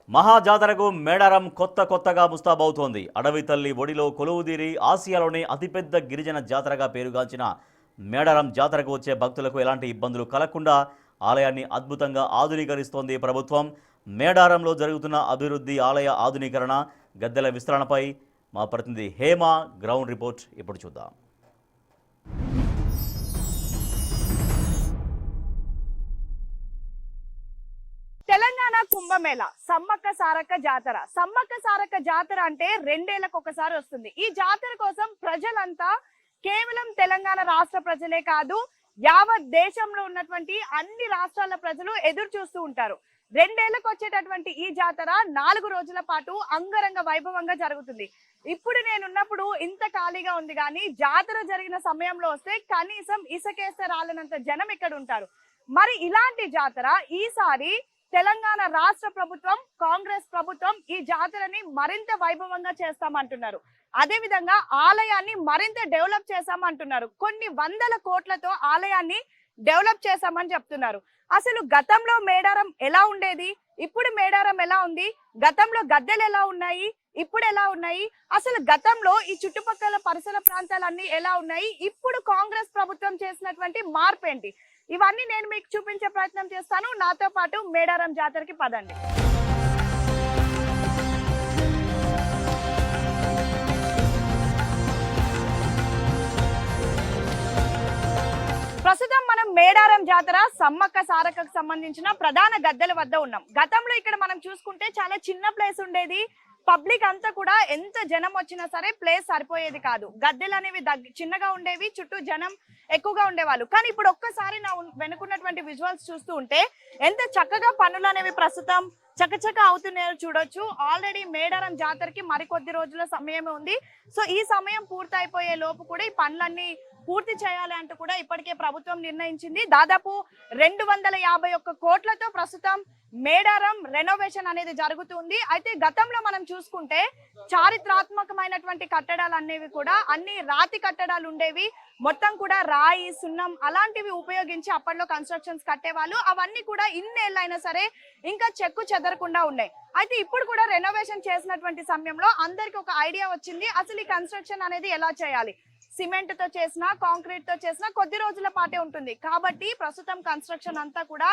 మహాజాతరకు మేడారం కొత్తగా ముస్తాబవుతోంది. అడవి తల్లి ఒడిలో కొలువుదీరి ఆసియాలోనే అతిపెద్ద గిరిజన జాతరగా పేరుగాంచిన మేడారం జాతరకు వచ్చే భక్తులకు ఎలాంటి ఇబ్బందులు కలగకుండా ఆలయాన్ని అద్భుతంగా ఆధునీకరిస్తోంది ప్రభుత్వం. మేడారంలో జరుగుతున్న అభివృద్ధి, ఆలయ ఆధునీకరణ, గద్దెల విస్తరణపై మా ప్రతినిధి హేమ గ్రౌండ్ రిపోర్ట్ ఇప్పుడు చూద్దాం. తెలంగాణ కుంభమేళ సమ్మక్క సారక్క జాతర అంటే 2 ఏళ్లకు ఒకసారి వస్తుంది. ఈ జాతర కోసం ప్రజలంతా కేవలం తెలంగాణ రాష్ట్ర ప్రజలే కాదు, యావత్ దేశంలో ఉన్నటువంటి అన్ని రాష్ట్రాల ప్రజలు ఎదురు చూస్తూ ఉంటారు. 2 ఏళ్లకు వచ్చేటటువంటి ఈ జాతర 4 రోజుల పాటు అంగరంగ వైభవంగా జరుగుతుంది. ఇప్పుడు నేనున్నప్పుడు ఇంత ఖాళీగా ఉంది, కానీ జాతర జరిగిన సమయంలో వస్తే కనీసం ఇసుకేస్తే రాలనంత జనం ఇక్కడ ఉంటారు. మరి ఇలాంటి జాతర ఈసారి తెలంగాణ రాష్ట్ర ప్రభుత్వం, కాంగ్రెస్ ప్రభుత్వం ఈ జాతరని మరింత వైభవంగా చేస్తామంటున్నారు. అదే విధంగా ఆలయాన్ని మరింత డెవలప్ చేశామంటున్నారు. కొన్ని వందల కోట్లతో ఆలయాన్ని డెవలప్ చేశామని చెప్తున్నారు. అసలు గతంలో మేడారం ఎలా ఉండేది, ఇప్పుడు మేడారం ఎలా ఉంది, గతంలో గద్దెలు ఎలా ఉన్నాయి, ఇప్పుడు ఎలా ఉన్నాయి, అసలు గతంలో ఈ చుట్టుపక్కల పరిసర ప్రాంతాలన్నీ ఎలా ఉన్నాయి, ఇప్పుడు కాంగ్రెస్ ప్రభుత్వం చేసినటువంటి మార్పు ఏంటి, ఇవన్నీ నేను మీకు చూపించే ప్రయత్నం చేస్తాను. నాతో పాటు మేడారం జాతరకి పదండి. ప్రస్తుతం మనం మేడారం జాతర సమ్మక్క సారక్కకు సంబంధించిన ప్రధాన గద్దెల వద్ద ఉన్నాం. గతంలో ఇక్కడ మనం చూసుకుంటే చాలా చిన్న ప్లేస్ ఉండేది. పబ్లిక్ అంతా కూడా ఎంత జనం వచ్చినా సరే ప్లేస్ సరిపోయేది కాదు. గద్దెలు అనేవి చిన్నగా ఉండేవి, చుట్టూ జనం ఎక్కువగా ఉండేవాళ్ళు. కానీ ఇప్పుడు ఒక్కసారి నా వెనుకున్నటువంటి విజువల్స్ చూస్తూ ఉంటే ఎంత చక్కగా పనులు అనేవి ప్రస్తుతం చకచక అవుతున్నాయో చూడొచ్చు. ఆల్రెడీ మేడారం జాతరకి మరికొద్ది రోజుల సమయమే ఉంది. సో ఈ సమయం పూర్తయిపోయే లోపు కూడా ఈ పనులన్నీ పూర్తి చేయాలి అంటూ కూడా ఇప్పటికే ప్రభుత్వం నిర్ణయించింది. దాదాపు 251 కోట్లతో ప్రస్తుతం మేడారం రెనోవేషన్ అనేది జరుగుతుంది. అయితే గతంలో మనం చూసుకుంటే చారిత్రాత్మకమైనటువంటి కట్టడాలు అనేవి కూడా అన్ని రాతి కట్టడాలు ఉండేవి. మొత్తం కూడా రాయి, సున్నం అలాంటివి ఉపయోగించి అప్పట్లో కన్స్ట్రక్షన్స్ కట్టేవాళ్ళు. అవన్నీ కూడా ఇన్నేళ్ళైనా సరే ఇంకా చెక్కు చెదరకుండా ఉన్నాయి. అయితే ఇప్పుడు కూడా రెనోవేషన్ చేసినటువంటి సమయంలో అందరికి ఒక ఐడియా వచ్చింది, అసలు ఈ కన్స్ట్రక్షన్ అనేది ఎలా చేయాలి. సిమెంట్ తో చేసినా, కాంక్రీట్ తో చేసినా కొద్ది రోజుల పాటే ఉంటుంది. కాబట్టి ప్రస్తుతం కన్స్ట్రక్షన్ అంతా కూడా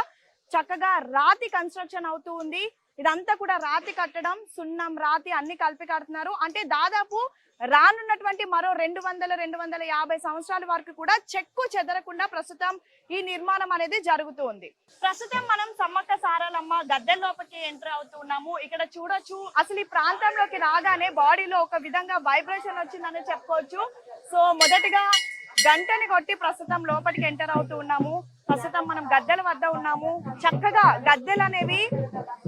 చక్కగా రాతి కన్స్ట్రక్షన్ అవుతూ ఉంది. ఇదంతా కూడా రాతి కట్టడం, సున్నం, రాతి అన్ని కలిపి కడుతున్నారు. అంటే దాదాపు రానున్నటువంటి మరో 200-250 సంవత్సరాల వరకు కూడా చెక్కు చెదరకుండా ప్రస్తుతం ఈ నిర్మాణం అనేది జరుగుతూ ఉంది. ప్రస్తుతం మనం సమ్మక్క సారలమ్మ గద్దెల లోపలికి ఎంటర్ అవుతున్నాము. ఇక్కడ చూడొచ్చు, అసలు ఈ ప్రాంతంలోకి రాగానే బాడీలో ఒక విధంగా వైబ్రేషన్ వచ్చిందని చెప్పుకోవచ్చు. సో మొదటిగా గంటని కొట్టి ప్రస్తుతం లోపలికి ఎంటర్ అవుతూ ఉన్నాము. ప్రస్తుతం మనం గద్దెల వద్ద ఉన్నాము. చక్కగా గద్దెలు అనేవి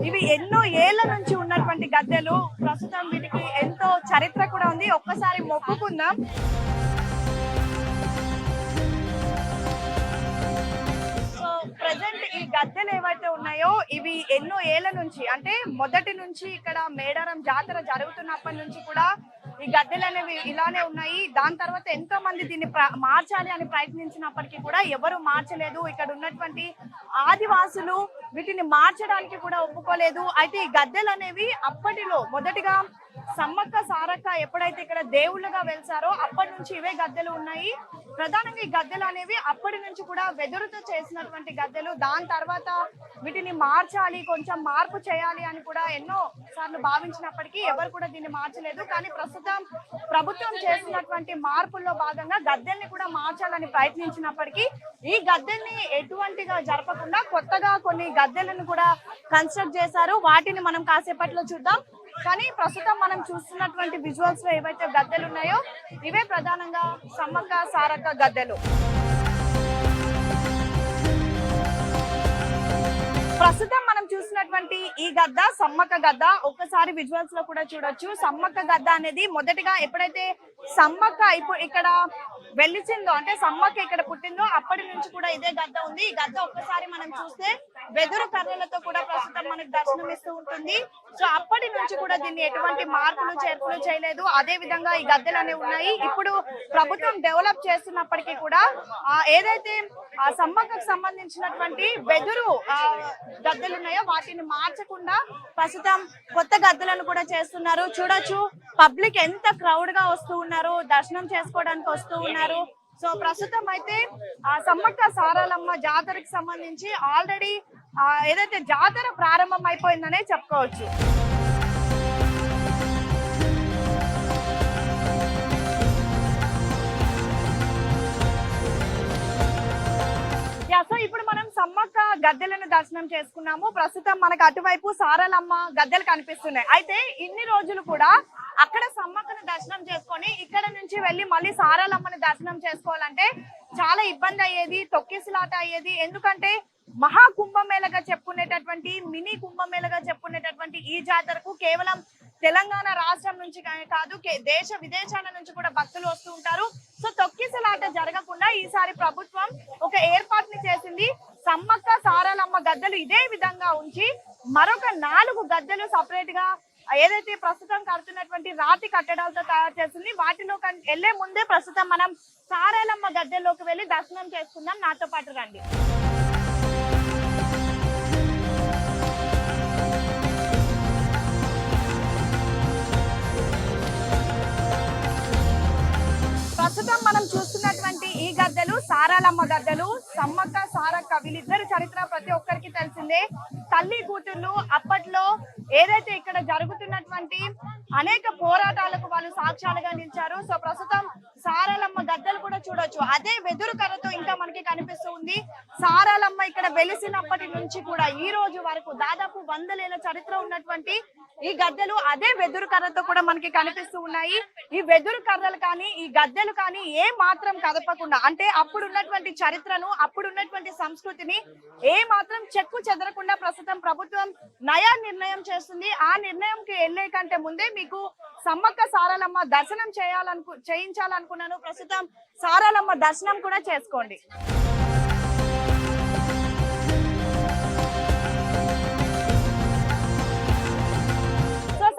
ఇవి ఎన్నో ఏళ్ల నుంచి ఉన్నటువంటి గద్దెలు. ప్రస్తుతం వీటికి ఎంతో చరిత్ర కూడా ఉంది. ఒక్కసారి మొక్కుకుందాం. సో ప్రజెంట్ ఈ గద్దెలు ఏవైతే ఉన్నాయో ఇవి ఎన్నో ఏళ్ల నుంచి, అంటే మొదటి నుంచి ఇక్కడ మేడారం జాతర జరుగుతున్నప్పటి నుంచి కూడా ఈ గద్దెలు అనేవి ఇలానే ఉన్నాయి. దాని తర్వాత ఎంతో మంది దీన్ని మార్చాలి అని ప్రయత్నించినప్పటికీ కూడా ఎవరు మార్చలేదు. ఇక్కడ ఉన్నటువంటి ఆదివాసులు వీటిని మార్చడానికి కూడా ఒప్పుకోలేదు. అయితే ఈ గద్దెలు అనేవి అప్పటిలో మొదటిగా సమ్మక్క సారక్క ఎప్పుడైతే ఇక్కడ దేవుళ్ళగా వెలిసారో అప్పటి నుంచి ఇవే గద్దెలు ఉన్నాయి. ప్రధానంగా ఈ గద్దెలు అనేవి అప్పటి నుంచి కూడా వెదురుతో చేసినటువంటి గద్దెలు. దాని తర్వాత వీటిని మార్చాలి, కొంచెం మార్పు చేయాలి అని కూడా ఎన్నో సార్లు భావించినప్పటికీ ఎవరు కూడా దీన్ని మార్చలేదు. కానీ ప్రస్తుతం ప్రభుత్వం చేసినటువంటి మార్పుల్లో భాగంగా గద్దెల్ని కూడా మార్చాలని ప్రయత్నించినప్పటికీ ఈ గద్దెల్ని ఎటువంటిగా జరపకుండా కొత్తగా కొన్ని గద్దెలను కూడా కన్స్ట్రక్ట్ చేశారు. వాటిని మనం కాసేపట్లో చూద్దాం. కానీ ప్రస్తుతం మనం చూస్తున్నటువంటి విజువల్స్ లో ఏవైతే గద్దెలు ఉన్నాయో ఇవే ప్రధానంగా సమ్మక్క సారక్క గద్దెలు. ప్రస్తుతం మనం చూసినటువంటి ఈ గద్ద సమ్మక్క గద్ద. ఒక్కసారి విజువల్స్ లో కూడా చూడొచ్చు. సమ్మక్క గద్ద అనేది మొదటిగా ఎప్పుడైతే సమ్మక్క ఇక్కడ వెలిసిందో, అంటే సమ్మక్క ఇక్కడ పుట్టిందో అప్పటి నుంచి కూడా ఇదే గద్ద ఉంది. ఈ గద్ద ఒక్కసారి మనం చూస్తే వెదురు కర్రలతో కూడా ప్రస్తుతం మనకు దర్శనం ఇస్తూ ఉంటుంది. సో అప్పటి నుంచి కూడా దీన్ని ఎటువంటి మార్పులు చేర్పులు చేయలేదు. అదే విధంగా ఈ గద్దెలు అనేవి ఉన్నాయి. ఇప్పుడు ప్రభుత్వం డెవలప్ చేస్తున్నప్పటికీ కూడా ఏదైతే సమ్మక్కకు సంబంధించినటువంటి వెదురు గద్దెలు ఉన్నాయో వాటిని మార్చకుండా ప్రస్తుతం కొత్త గద్దెలను కూడా చేస్తున్నారు. చూడొచ్చు పబ్లిక్ ఎంత క్రౌడ్ గా వస్తూ ఉన్నారు, దర్శనం చేసుకోవడానికి వస్తూ ఉన్నారు. సో ప్రస్తుతం అయితే ఆ సమ్మక్క సారాలమ్మ జాతరకి సంబంధించి ఆల్రెడీ ఏదైతే జాతర ప్రారంభం అయిపోయిందనే చెప్పుకోవచ్చు. సో ఇప్పుడు మనం సమ్మక్క గద్దెలను దర్శనం చేసుకున్నాము. ప్రస్తుతం మనకు అటువైపు సారాలమ్మ గద్దెలు కనిపిస్తున్నాయి. అయితే ఇన్ని రోజులు కూడా అక్కడ సమ్మక్కను దర్శనం చేసుకొని ఇక్కడ నుంచి వెళ్ళి మళ్ళీ సారాలమ్మని దర్శనం చేసుకోవాలంటే చాలా ఇబ్బంది అయ్యేది, తొక్కిసలాట అయ్యేది. ఎందుకంటే మహా కుంభమేళగా చెప్పుకునేటటువంటి మినీ కుంభమేళగా చెప్పుకునేటటువంటి ఈ జాతరకు కేవలం తెలంగాణ రాష్ట్రం నుంచి కాదు, దేశ విదేశాల నుంచి కూడా భక్తులు వస్తూ ఉంటారు. సో తొక్కిసలాట జరగకుండా ఈసారి ప్రభుత్వం ఒక ఏర్పాటుని చేసింది. సమ్మక్క సారాలమ్మ గద్దెలు ఇదే విధంగా ఉంచి మరొక 4 గద్దెలు సపరేట్ గా ఏదైతే ప్రస్తుతం కడుతున్నటువంటి రాతి కట్టడాలతో తయారు చేసింది. వాటిలో వెళ్లే ముందే ప్రస్తుతం మనం సారాలమ్మ గద్దెల్లోకి వెళ్ళి దర్శనం చేసుకుందాం. నాతో పాటు రండి. ప్రస్తుతం మనం చూస్తున్నటువంటి ఈ గద్దెలు సారాలమ్మ గద్దెలు. సమ్మక్క సారక్క వీళ్ళిద్దరు చరిత్ర ప్రతి ఒక్కరికి తెలిసిందే. తల్లి కూతుర్లు అప్పట్లో ఏదైతే ఇక్కడ జరుగుతున్నటువంటి అనేక పోరాటాలకు వాళ్ళు సాక్ష్యాలుగా నిలిచారు. సో ప్రస్తుతం సారాలమ్మ గద్దెలు కూడా చూడొచ్చు. అదే వెదురు కర్రతో ఇంకా మనకి కనిపిస్తూ ఉంది. సారాలమ్మ ఇక్కడ వెలిసినప్పటి నుంచి కూడా ఈ రోజు వరకు దాదాపు 100 ఏళ్ల చరిత్ర ఉన్నటువంటి ఈ గద్దెలు అదే వెదురు కర్రతో కూడా మనకి కనిపిస్తూ ఉన్నాయి. ఈ వెదురు కర్రలు కానీ ఈ గద్దెలు కానీ ఏ మాత్రం కదపకుండా, అంటే అప్పుడు ఉన్నటువంటి చరిత్రను, అప్పుడు ఉన్నటువంటి సంస్కృతిని ఏ మాత్రం చెక్కు చెదరకుండా ప్రస్తుతం ప్రభుత్వం నయా నిర్ణయం చేస్తుంది. ఆ నిర్ణయంకి వెళ్లే కంటే ముందే మీకు సమ్మక్క సారాలమ్మ దర్శనం చేయించాలనుకున్నాను. ప్రస్తుతం సారాలమ్మ దర్శనం కూడా చేసుకోండి.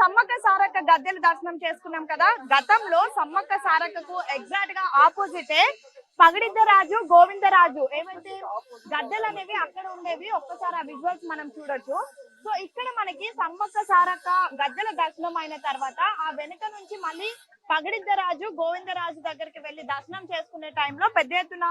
సమ్మక్క సారక్క గద్దెలు దర్శనం చేసుకున్నాం కదా. గతంలో సమ్మక్క సారక్కకు ఎగ్జాక్ట్ గా ఆపోజిటే పగడిద్దరాజు గోవిందరాజు ఏమైతే గద్దెలు అనేవి అక్కడ ఉండేవి. ఒక్కసారి ఆ విజువల్స్ మనం చూడొచ్చు. సో ఇక్కడ మనకి సమ్మక్క సారక్క గద్దెల దర్శనం అయిన తర్వాత ఆ వెనుక నుంచి మళ్ళీ పగడిద్దరాజు గోవిందరాజు దగ్గరికి వెళ్లి దర్శనం చేసుకునే టైంలో పెద్ద ఎత్తున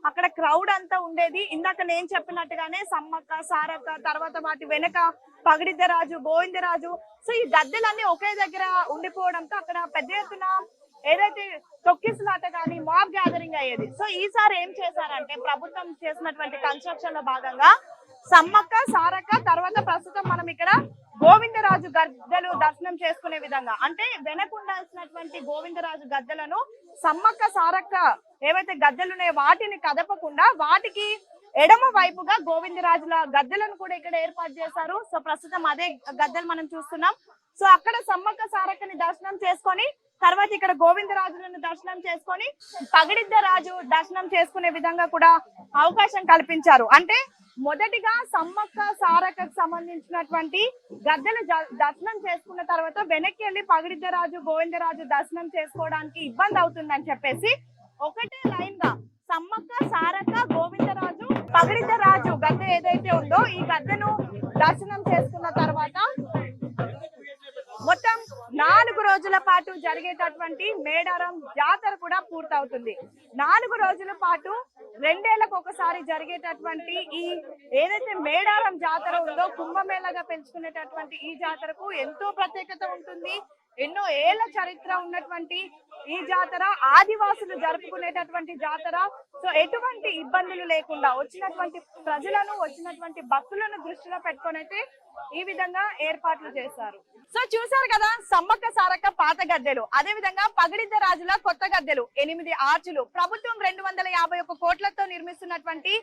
అక్కడ క్రౌడ్ అంతా ఉండేది. ఇందాక నేను చెప్పినట్టుగానే సమ్మక్క సారక్క తర్వాత వాటి వెనక పగడిద్దరాజు గోవిందరాజు. సో ఈ గద్దెలన్నీ ఒకే దగ్గర ఉండిపోవడంతో అక్కడ పెద్ద ఎత్తున ఏదైతే తొక్కిసలాట కానీ మాబ్ గ్యాదరింగ్ అయ్యేది. సో ఈసారి ఏం చేశారంటే ప్రభుత్వం చేసినటువంటి కన్స్ట్రక్షన్ లో భాగంగా సమ్మక్క సారక్క తర్వాత ప్రస్తుతం మనం ఇక్కడ గోవిందరాజు గద్దెలు దర్శనం చేసుకునే విధంగా, అంటే వెనకుండాల్సినటువంటి గోవిందరాజు గద్దెలను సమ్మక్క సారక్క ఏవైతే గద్దెలున్నాయో వాటిని కదపకుండా వాటికి ఎడమ వైపుగా గోవిందరాజుల గద్దెలను కూడా ఇక్కడ ఏర్పాటు చేశారు. సో ప్రస్తుతం అదే గద్దెలు మనం చూస్తున్నాం. సో అక్కడ సమ్మక్క సారక్కని దర్శనం చేసుకొని తర్వాత ఇక్కడ గోవిందరాజులను దర్శనం చేసుకొని పగడిద్దరాజు దర్శనం చేసుకునే విధంగా కూడా అవకాశం కల్పించారు. అంటే మొదటిగా సమ్మక్క సారక్కకు సంబంధించినటువంటి గద్దెలు దర్శనం చేసుకున్న తర్వాత వెనక్కి వెళ్ళి పగడిద్దరాజు గోవిందరాజు దర్శనం చేసుకోవడానికి ఇబ్బంది అవుతుందని చెప్పేసి ఒకటే లైన్ గా సమ్మక్క సారక్క గోవిందరాజు పగడిద్దరాజు గద్దె ఏదైతే ఉందో ఈ గద్దెను దర్శనం చేసుకున్న తర్వాత మొత్తం 4 రోజుల పాటు జరిగేటటువంటి మేడారం జాతర కూడా పూర్తవుతుంది. 4 రోజుల పాటు 2 ఏళ్లకు ఒకసారి జరిగేటటువంటి ఈ ఏదైతే మేడారం జాతర ఉందో కుంభమేళగా పెంచుకునేటటువంటి ఈ జాతరకు ఎంతో ప్రత్యేకత ఉంటుంది. ఎన్నో ఏళ్ల చరిత్ర ఉన్నటువంటి ఈ జాతర ఆదివాసులు జరుపుకునేటటువంటి జాతర. సో ఎటువంటి ఇబ్బందులు లేకుండా వచ్చినటువంటి ప్రజలను వచ్చినటువంటి భక్తులను దృష్టిలో పెట్టుకొని అయితే ఈ విధంగా ఏర్పాట్లు చేశారు. సో చూసారు కదా సమ్మక్క సారక్క పాత గద్దెలు, అదే విధంగా పగడిద్దరాజుల కొత్త గద్దెలు, 8 ఆర్చులు, ప్రభుత్వం 251 కోట్లతో నిర్మిస్తున్నటువంటి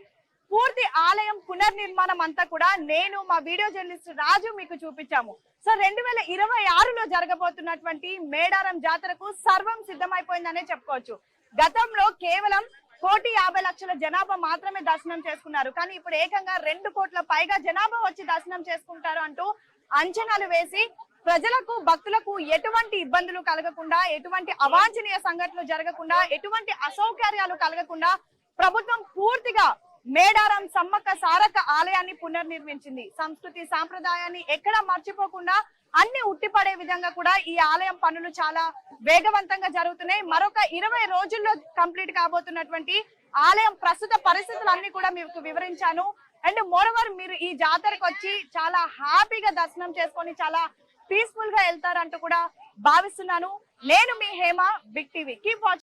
పూర్తి ఆలయం పునర్నిర్మాణం అంతా కూడా నేను మా వీడియో జర్నలిస్ట్ రాజు మీకు చూపించాము. సో 2026లో జరగబోతున్నటువంటి మేడారం జాతరకు సర్వం సిద్ధమైపోయిందనే చెప్పుకోవచ్చు. గతంలో కేవలం 1,50,00,000 జనాభా మాత్రమే దర్శనం చేసుకున్నారు. కానీ ఇప్పుడు ఏకంగా 2 కోట్ల పైగా జనాభా వచ్చి దర్శనం చేసుకుంటారు అంటూ అంచనాలు వేసి ప్రజలకు భక్తులకు ఎటువంటి ఇబ్బందులు కలగకుండా, ఎటువంటి అవాంఛనీయ సంఘటనలు జరగకుండా, ఎటువంటి అసౌకర్యాలు కలగకుండా ప్రభుత్వం పూర్తిగా మేడారం సమ్మక్క సారక్క ఆలయాన్ని పునర్నిర్మించింది. సంస్కృతి సాంప్రదాయాన్ని ఎక్కడా మర్చిపోకుండా అన్ని ఉట్టిపడే విధంగా కూడా ఈ ఆలయం పనులు చాలా వేగవంతంగా జరుగుతున్నాయి. మరొక 20 రోజుల్లో కంప్లీట్ కాబోతున్నటువంటి ఆలయం ప్రస్తుత పరిస్థితులన్నీ కూడా మీకు వివరించాను. అండ్ మోరోవర్ మీరు ఈ జాతరకు వచ్చి చాలా హ్యాపీగా దర్శనం చేసుకొని చాలా పీస్ఫుల్ గా వెళ్తారంటూ కూడా భావిస్తున్నాను. నేను మీ Hema, big TV. Keep watching.